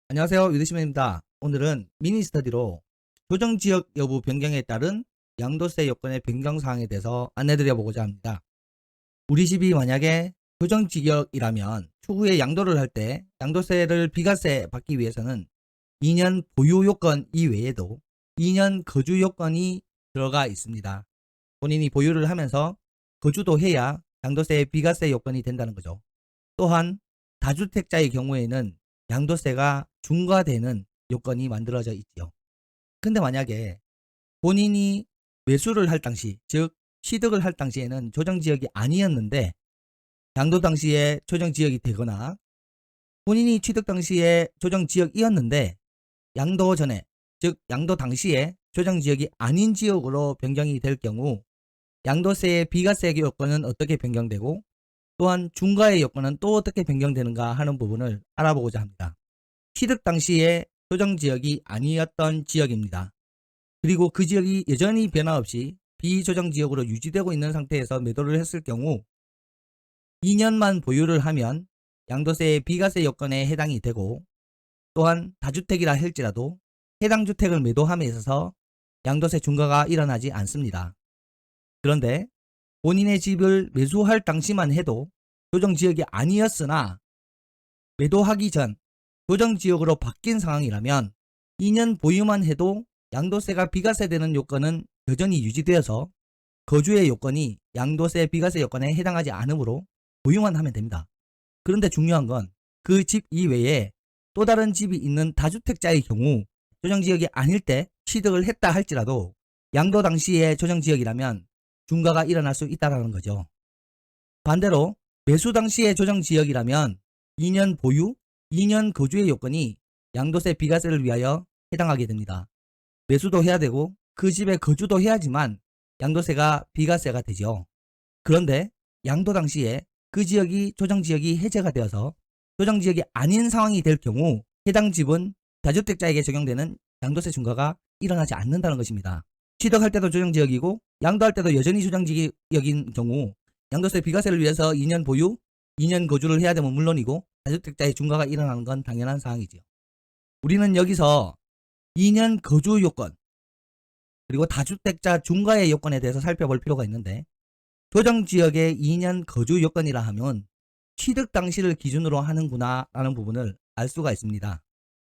안녕하세요. 유대시민입니다. 오늘은 미니 스터디로 조정지역 여부 변경에 따른 양도세 요건의 변경 사항에 대해서 안내드려 보고자 합니다. 우리 집이 만약에 조정지역이라면 추후에 양도를 할 때 양도세를 비과세 받기 위해서는 2년 보유 요건 이외에도 2년 거주 요건이 들어가 있습니다. 본인이 보유를 하면서 거주도 해야 양도세 비과세 요건이 된다는 거죠. 또한 다주택자의 경우에는 양도세가 중과되는 요건이 만들어져 있죠. 근데 만약에 본인이 매수를 할 당시, 즉 취득을 할 당시에는 조정지역이 아니었는데 양도 당시에 조정지역이 되거나 본인이 취득 당시에 조정지역이었는데 양도 전에, 즉 양도 당시에 조정지역이 아닌 지역으로 변경이 될 경우 양도세의 비과세 요건은 어떻게 변경되고 또한 중과의 요건은 또 어떻게 변경되는가 하는 부분을 알아보고자 합니다. 취득 당시에 조정지역이 아니었던 지역입니다. 그리고 그 지역이 여전히 변화 없이 비조정지역으로 유지되고 있는 상태에서 매도를 했을 경우 2년만 보유를 하면 양도세의 비과세 요건에 해당이 되고 또한 다주택이라 할지라도 해당 주택을 매도함에 있어서 양도세 중과가 일어나지 않습니다. 그런데 본인의 집을 매수할 당시만 해도 조정지역이 아니었으나 매도하기 전 조정지역으로 바뀐 상황이라면 2년 보유만 해도 양도세가 비과세되는 요건은 여전히 유지되어서 거주의 요건이 양도세 비과세 요건에 해당하지 않으므로 보유만 하면 됩니다. 그런데 중요한 건 그 집 이외에 또 다른 집이 있는 다주택자의 경우 조정지역이 아닐 때 취득을 했다 할지라도 양도 당시의 조정지역이라면 중과가 일어날 수 있다는 거죠. 반대로 매수 당시의 조정지역이라면 2년 보유, 2년 거주의 요건이 양도세 비과세를 위하여 해당하게 됩니다. 매수도 해야 되고 그 집에 거주도 해야지만 양도세가 비과세가 되죠. 그런데 양도 당시에 그 지역이 조정지역이 해제가 되어서 조정지역이 아닌 상황이 될 경우 해당 집은 다주택자에게 적용되는 양도세 중과가 일어나지 않는다는 것입니다. 취득할 때도 조정지역이고 양도할 때도 여전히 조정지역인 경우 양도세 비과세를 위해서 2년 보유, 2년 거주를 해야 되면 물론이고 다주택자의 중과가 일어나는 건 당연한 사항이죠. 우리는 여기서 2년 거주 요건 그리고 다주택자 중과의 요건에 대해서 살펴볼 필요가 있는데 조정지역의 2년 거주 요건이라 하면 취득 당시를 기준으로 하는구나 라는 부분을 알 수가 있습니다.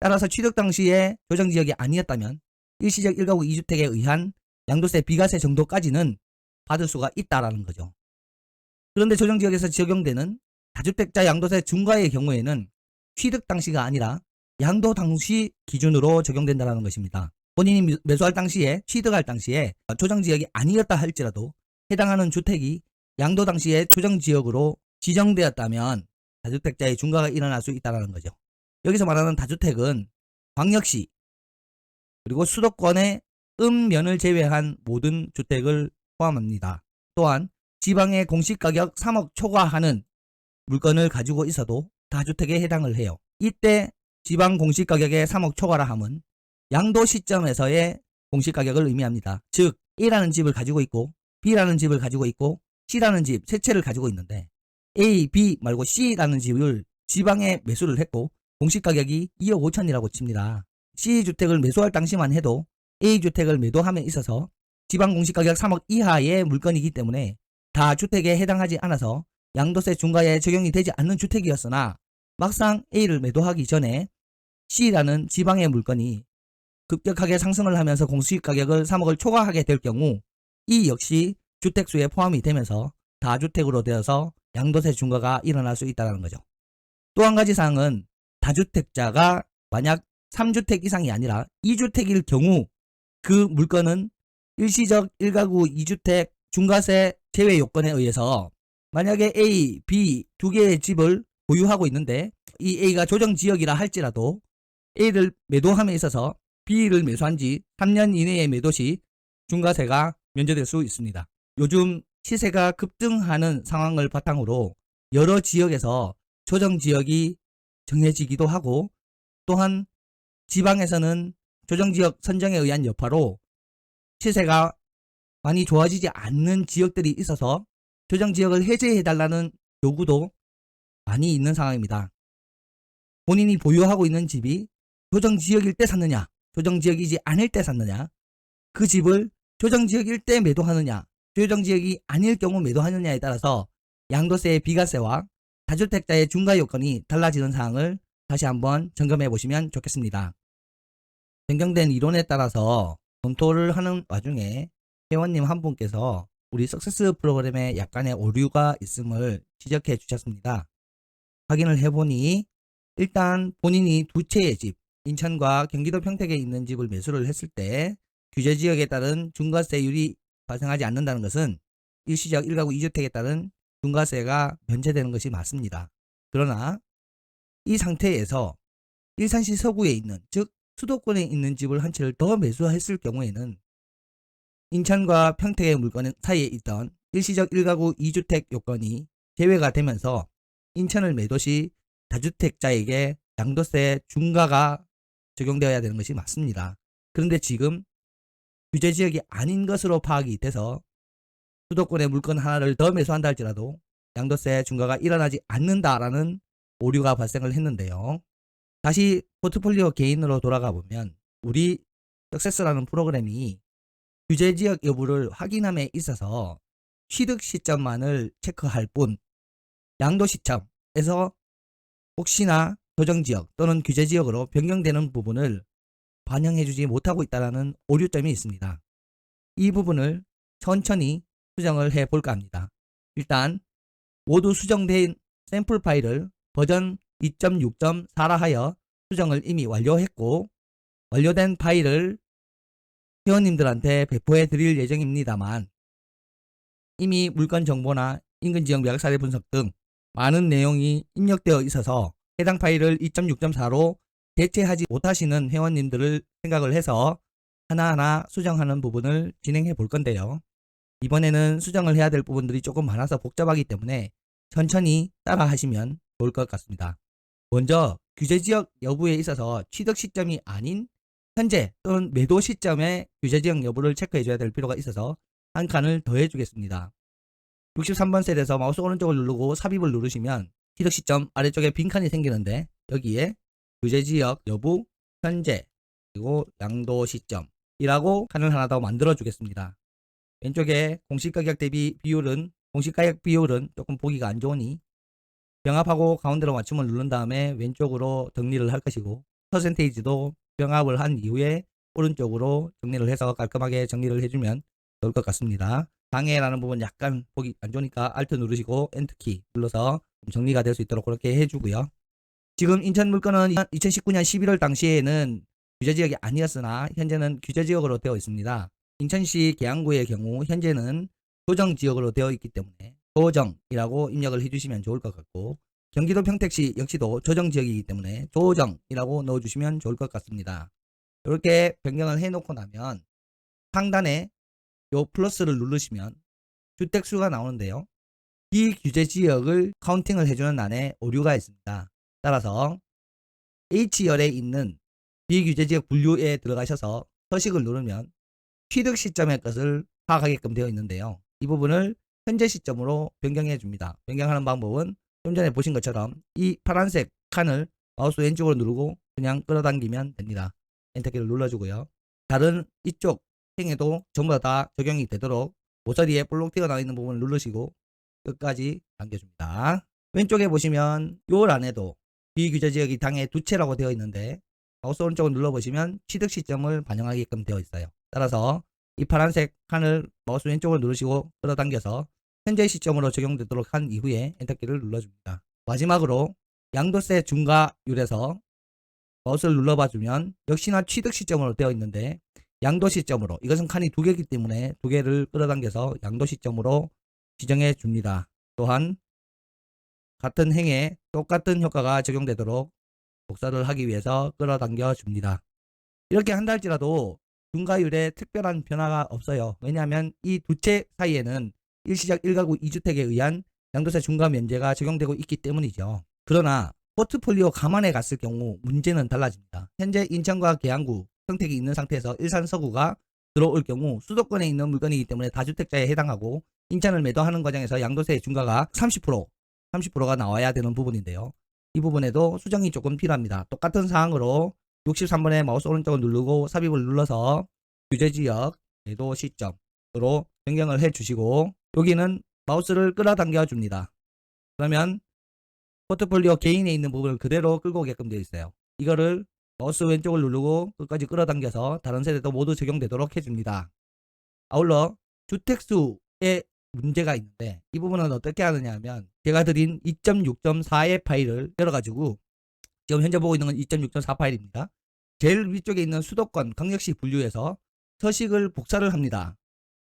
따라서 취득 당시에 조정지역이 아니었다면 일시적 1가구 2주택에 의한 양도세 비과세 정도까지는 받을 수가 있다라는 거죠. 그런데 조정지역에서 적용되는 다주택자 양도세 중과의 경우에는 취득 당시가 아니라 양도 당시 기준으로 적용된다는 것입니다. 본인이 매수할 당시에 취득할 당시에 조정지역이 아니었다 할지라도 해당하는 주택이 양도 당시에 조정지역으로 지정되었다면 다주택자의 중과가 일어날 수 있다는 거죠. 여기서 말하는 다주택은 광역시 그리고 수도권의 읍면을 제외한 모든 주택을 포함합니다. 또한 지방의 공시가격 3억 초과하는 물건을 가지고 있어도 다주택에 해당을 해요. 이때 지방 공시가격의 3억 초과라 함은 양도 시점에서의 공시가격을 의미합니다. 즉 A라는 집을 가지고 있고 B라는 집을 가지고 있고 C라는 집 세 채를 가지고 있는데 A, B 말고 C라는 집을 지방에 매수를 했고 공시가격이 2억 5천이라고 칩니다. C주택을 매수할 당시만 해도 A주택을 매도함에 있어서 지방 공시가격 3억 이하의 물건이기 때문에 다주택에 해당하지 않아서 양도세 중과에 적용이 되지 않는 주택이었으나 막상 A를 매도하기 전에 C라는 지방의 물건이 급격하게 상승을 하면서 공시가격을 3억을 초과하게 될 경우 이 역시 주택수에 포함이 되면서 다주택으로 되어서 양도세 중과가 일어날 수 있다는 거죠. 또 한 가지 사항은 다주택자가 만약 3주택 이상이 아니라 2주택일 경우 그 물건은 일시적 1가구 2주택 중과세 제외 요건에 의해서 만약에 A, B 두 개의 집을 보유하고 있는데 이 A가 조정지역이라 할지라도 A를 매도함에 있어서 B를 매수한 지 3년 이내의 매도 시 중과세가 면제될 수 있습니다. 요즘 시세가 급등하는 상황을 바탕으로 여러 지역에서 조정지역이 정해지기도 하고 또한 지방에서는 조정지역 선정에 의한 여파로 시세가 많이 좋아지지 않는 지역들이 있어서 조정지역을 해제해달라는 요구도 많이 있는 상황입니다. 본인이 보유하고 있는 집이 조정지역일 때 샀느냐, 조정지역이지 아닐 때 샀느냐, 그 집을 조정지역일 때 매도하느냐, 조정지역이 아닐 경우 매도하느냐에 따라서 양도세의 비과세와 다주택자의 중과 요건이 달라지는 사항을 다시 한번 점검해 보시면 좋겠습니다. 변경된 이론에 따라서 검토를 하는 와중에 회원님 한 분께서 우리 석세스 프로그램에 약간의 오류가 있음을 지적해 주셨습니다. 확인을 해보니 일단 본인이 두 채의 집, 인천과 경기도 평택에 있는 집을 매수를 했을 때 규제지역에 따른 중과세율이 발생하지 않는다는 것은 일시적 1가구 2주택에 따른 중과세가 면제되는 것이 맞습니다. 그러나 이 상태에서 일산시 서구에 있는, 즉 수도권에 있는 집을 한 채를 더 매수했을 경우에는 인천과 평택의 물건 사이에 있던 일시적 1가구 2주택 요건이 제외가 되면서 인천을 매도 시 다주택자에게 양도세 중과가 적용되어야 되는 것이 맞습니다. 그런데 지금 규제지역이 아닌 것으로 파악이 돼서 수도권의 물건 하나를 더 매수한다 할지라도 양도세 중과가 일어나지 않는다라는 오류가 발생을 했는데요. 다시 포트폴리오 개인으로 돌아가 보면 우리 석세스라는 프로그램이 규제지역 여부를 확인함에 있어서 취득 시점만을 체크할 뿐 양도 시점에서 혹시나 조정지역 또는 규제지역으로 변경되는 부분을 반영해주지 못하고 있다는 오류점이 있습니다. 이 부분을 천천히 수정을 해볼까 합니다. 일단 모두 수정된 샘플 파일을 버전 2.6.4라 하여 수정을 이미 완료했고 완료된 파일을 회원님들한테 배포해 드릴 예정입니다만 이미 물건 정보나 인근 지역 매각사례 분석 등 많은 내용이 입력되어 있어서 해당 파일을 2.6.4로 대체하지 못하시는 회원님들을 생각을 해서 하나하나 수정하는 부분을 진행해 볼 건데요. 이번에는 수정을 해야 될 부분들이 조금 많아서 복잡하기 때문에 천천히 따라 하시면 좋을 것 같습니다. 먼저 규제지역 여부에 있어서 취득 시점이 아닌 현재 또는 매도 시점에 규제지역 여부를 체크해 줘야 될 필요가 있어서 한 칸을 더해 주겠습니다. 63번 셀에서 마우스 오른쪽을 누르고 삽입을 누르시면 취득 시점 아래쪽에 빈칸이 생기는데 여기에 규제지역 여부, 현재, 그리고 양도 시점이라고 칸을 하나 더 만들어 주겠습니다. 왼쪽에 공시가격 대비 비율은 공시가격 비율은 조금 보기가 안 좋으니 병합하고 가운데로 맞춤을 누른 다음에 왼쪽으로 정리를 할 것이고 퍼센테이지도 병합을 한 이후에 오른쪽으로 정리를 해서 깔끔하게 정리를 해주면 좋을 것 같습니다. 방해라는 부분 약간 보기 안 좋으니까 Alt 누르시고 Enter키 눌러서 정리가 될 수 있도록 그렇게 해주고요. 지금 인천 물건은 2019년 11월 당시에는 규제지역이 아니었으나 현재는 규제지역으로 되어 있습니다. 인천시 계양구의 경우 현재는 조정지역으로 되어 있기 때문에 조정이라고 입력을 해주시면 좋을 것 같고 경기도 평택시 역시도 조정지역이기 때문에 조정이라고 넣어주시면 좋을 것 같습니다. 이렇게 변경을 해놓고 나면 상단에 요 플러스를 누르시면 주택수가 나오는데요. 비규제지역을 카운팅을 해주는 란에 오류가 있습니다. 따라서 H열에 있는 비규제지역 분류에 들어가셔서 서식을 누르면 취득 시점의 것을 파악하게끔 되어 있는데요. 이 부분을 현재 시점으로 변경해 줍니다. 변경하는 방법은 좀 전에 보신 것처럼 이 파란색 칸을 마우스 왼쪽으로 누르고 그냥 끌어당기면 됩니다. 엔터키를 눌러주고요. 다른 이쪽 행에도 전부 다 적용이 되도록 모서리에 볼록 튀어나와 있는 부분을 누르시고 끝까지 당겨줍니다. 왼쪽에 보시면 요 란에도 비규제지역이 당해 두 채라고 되어 있는데 마우스 오른쪽을 눌러보시면 취득 시점을 반영하게끔 되어 있어요. 따라서 이 파란색 칸을 마우스 왼쪽으로 누르시고 끌어당겨서 현재 시점으로 적용되도록 한 이후에 엔터키를 눌러줍니다. 마지막으로 양도세 중과율에서 마우스를 눌러봐 주면 역시나 취득 시점으로 되어 있는데 양도 시점으로, 이것은 칸이 두 개이기 때문에 두 개를 끌어당겨서 양도 시점으로 지정해 줍니다. 또한 같은 행에 똑같은 효과가 적용되도록 복사를 하기 위해서 끌어당겨 줍니다. 이렇게 한다 할지라도 중과율에 특별한 변화가 없어요. 왜냐하면 이 두 채 사이에는 일시적 1가구 2주택에 의한 양도세 중과 면제가 적용되고 있기 때문이죠. 그러나 포트폴리오 감안해 갔을 경우 문제는 달라집니다. 현재 인천과 계양구, 평택이 있는 상태에서 일산 서구가 들어올 경우 수도권에 있는 물건이기 때문에 다주택자에 해당하고 인천을 매도하는 과정에서 양도세 중과가 30%가 나와야 되는 부분인데요. 이 부분에도 수정이 조금 필요합니다. 똑같은 사항으로 63번에 마우스 오른쪽을 누르고 삽입을 눌러서 규제지역 매도 시점으로 변경을 해주시고 여기는 마우스를 끌어당겨 줍니다. 그러면 포트폴리오 개인에 있는 부분을 그대로 끌고 오게끔 되어 있어요. 이거를 마우스 왼쪽을 누르고 끝까지 끌어당겨서 다른 세대도 모두 적용되도록 해줍니다. 아울러 주택수에 문제가 있는데 이 부분은 어떻게 하느냐 하면 제가 드린 2.6.4의 파일을 열어가지고 지금 현재 보고 있는 건 2.6.4 파일입니다. 제일 위쪽에 있는 수도권 강력시 분류해서 서식을 복사를 합니다.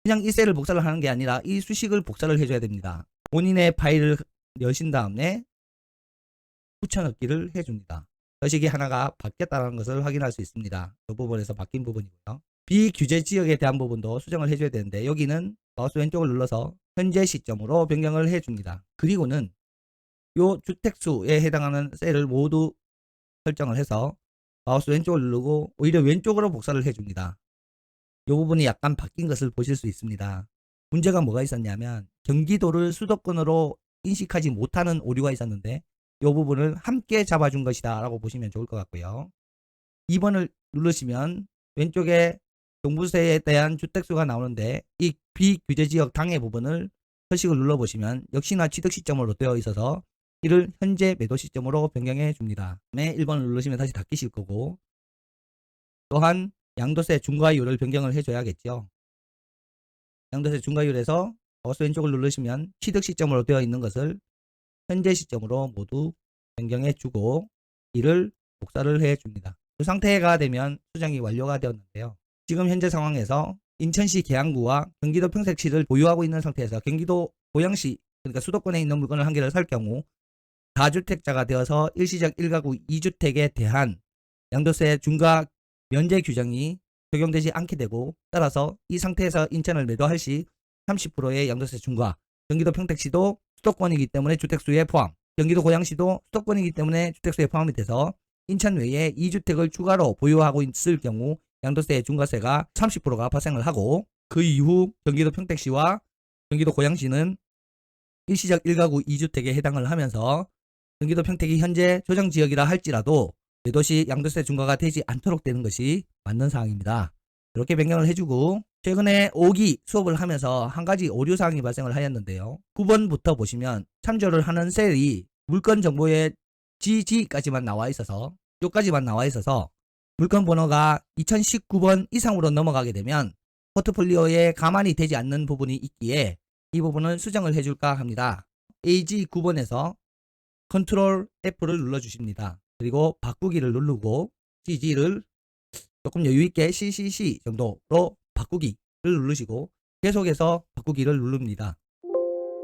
그냥 이 셀을 복사를 하는 게 아니라 이 수식을 복사를 해줘야 됩니다. 본인의 파일을 여신 다음에 붙여넣기를 해줍니다. 서식이 하나가 바뀌었다는 것을 확인할 수 있습니다. 이 부분에서 바뀐 부분이고요. 비규제 지역에 대한 부분도 수정을 해줘야 되는데 여기는 마우스 왼쪽을 눌러서 현재 시점으로 변경을 해줍니다. 그리고는 이 주택수에 해당하는 셀을 모두 설정을 해서 마우스 왼쪽을 누르고 오히려 왼쪽으로 복사를 해줍니다. 이 부분이 약간 바뀐 것을 보실 수 있습니다. 문제가 뭐가 있었냐면 경기도를 수도권으로 인식하지 못하는 오류가 있었는데 이 부분을 함께 잡아준 것이다 라고 보시면 좋을 것 같고요. 2번을 누르시면 왼쪽에 종부세에 대한 주택수가 나오는데 이 비규제지역 당해 부분을 서식을 눌러보시면 역시나 취득 시점으로 되어 있어서 이를 현재 매도 시점으로 변경해 줍니다. 1번을 누르시면 다시 닫히실 거고 또한 양도세 중과율을 변경을 해줘야겠죠. 양도세 중과율에서 마우스 왼쪽을 누르시면 취득 시점으로 되어 있는 것을 현재 시점으로 모두 변경해 주고 이를 복사를 해 줍니다. 이 상태가 되면 수정이 완료가 되었는데요. 지금 현재 상황에서 인천시 계양구와 경기도 평택시를 보유하고 있는 상태에서 경기도 고양시 그러니까 수도권에 있는 물건을 한 개를 살 경우 다주택자가 되어서 일시적 1가구 2주택에 대한 양도세 중과 면제 규정이 적용되지 않게 되고 따라서 이 상태에서 인천을 매도할 시 30%의 양도세 중과 경기도 평택시도 수도권이기 때문에 주택수에 포함 경기도 고양시도 수도권이기 때문에 주택수에 포함이 돼서 인천 외에 2주택을 추가로 보유하고 있을 경우 양도세 중과세가 30%가 발생을 하고 그 이후 경기도 평택시와 경기도 고양시는 일시적 1가구 2주택에 해당을 하면서 경기도 평택이 현재 조정지역이라 할지라도 매도시 양도세 중과가 되지 않도록 되는 것이 맞는 사항입니다. 이렇게 변경을 해주고 최근에 5기 수업을 하면서 한 가지 오류사항이 발생을 하였는데요. 9번부터 보시면 참조를 하는 셀이 물건 정보에 GG까지만 나와 있어서 요까지만 나와 있어서 물건 번호가 2019번 이상으로 넘어가게 되면 포트폴리오에 가만히 되지 않는 부분이 있기에 이 부분을 수정을 해줄까 합니다. AG9번에서 컨트롤 F를 눌러주십니다. 그리고 바꾸기를 누르고 CG를 조금 여유있게 CCC 정도로 바꾸기를 누르시고 계속해서 바꾸기를 누릅니다.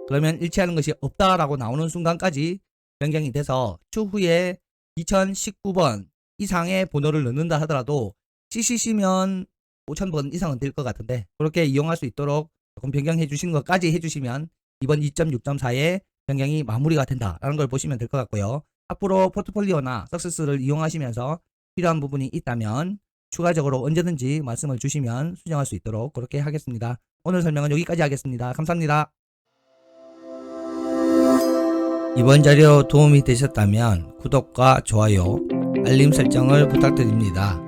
그러면 일치하는 것이 없다라고 나오는 순간까지 변경이 돼서 추후에 2019번 이상의 번호를 넣는다 하더라도 CCC면 5000번 이상은 될 것 같은데 그렇게 이용할 수 있도록 조금 변경해 주시는 것까지 해주시면 이번 2.6.4에 변경이 마무리가 된다라는 걸 보시면 될 것 같고요. 앞으로 포트폴리오나 석세스를 이용하시면서 필요한 부분이 있다면 추가적으로 언제든지 말씀을 주시면 수정할 수 있도록 그렇게 하겠습니다. 오늘 설명은 여기까지 하겠습니다. 감사합니다. 이번 자료 도움이 되셨다면 구독과 좋아요, 알림 설정을 부탁드립니다.